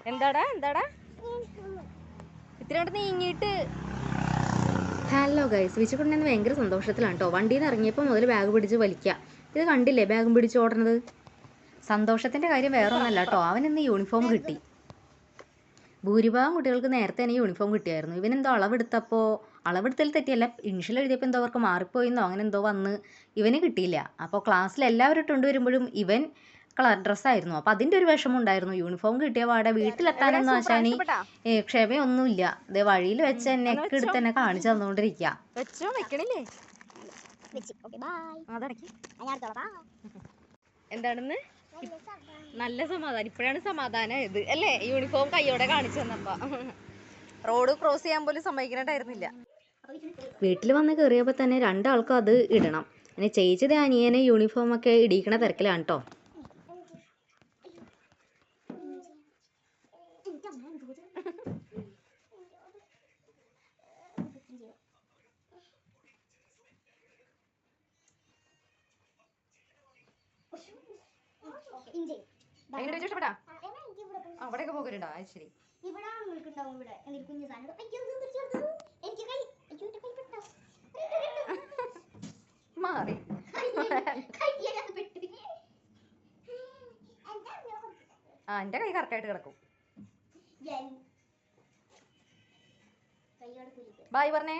എന്താടാ എന്താടാ ഇത്രയോട്ട് നീങ്ങിയിട്ട്. Hello guys, വിശുക്കുണ്ടെന്ന് ഭയങ്കര സന്തോഷത്തിലാണ് കേട്ടോ. വണ്ടിയിൽ നിന്ന് ഇറങ്ങിയപ്പോൾ മുതൽ ബാഗ് പിടിച്ച് വലിക്കുക. ഇത് കണ്ടില്ലേ ബാഗും പിടിച്ച് ഓടുന്നത്? സന്തോഷത്തിൻ്റെ കാര്യം വേറെ ഒന്നല്ല കേട്ടോ, അവനിന്ന് യൂണിഫോം കിട്ടി. ഭൂരിഭാഗം കുട്ടികൾക്ക് നേരത്തെ തന്നെ യൂണിഫോം കിട്ടിയായിരുന്നു. ഇവനെന്തോ അളവെടുത്തൽ തെറ്റിയല്ല, ഇനിഷ്യൽ എഴുതിയപ്പോൾ എന്തോ അവർക്ക് മാറിപ്പോയിന്നോ അങ്ങനെ എന്തോ വന്ന് ഇവന് കിട്ടിയില്ല. അപ്പോൾ ക്ലാസ്സിൽ എല്ലാവരും ഇട്ടുകൊണ്ട് വരുമ്പോഴും ഇവൻ കളർ ഡ്രസ്സായിരുന്നു. അപ്പോൾ അതിൻ്റെ ഒരു വിഷമം ഉണ്ടായിരുന്നു. യൂണിഫോം കിട്ടിയ പാടെ വീട്ടിലെത്താനൊന്നും ആശാനി ക്ഷമയൊന്നുമില്ല. അതേ വഴിയിൽ വെച്ച് എന്നെ ഒക്കെ എടുത്ത് തന്നെ കാണിച്ചു തന്നുകൊണ്ടിരിക്കുക. എന്താണെന്ന് നല്ല സമാധാനം. ഇപ്പോഴാണ് സമാധാനമായത് അല്ലേ? യൂണിഫോം കയ്യോടെ കാണിച്ചു തന്നപ്പോ. റോഡ് ക്രോസ് ചെയ്യാൻ പോലും സമ്മതിക്കണ്ടായിരുന്നില്ല. വീട്ടിൽ വന്ന് കയറിയപ്പോൾ തന്നെ രണ്ടാൾക്കും അത് ഇടണം. പിന്നെ ചേച്ചിയുടെ അനിയനെ യൂണിഫോമൊക്കെ ഇടിക്കണ തിരക്കിലാണ് കേട്ടോ. ഇഷ്ടപ്പെട്ടാ? അവിടെയൊക്കെ പോകലുണ്ടോ? അത് ശരി. മാറി എന്റെ കൈ കറക്റ്റായിട്ട് കിടക്കും. ബൈ പറഞ്ഞേ.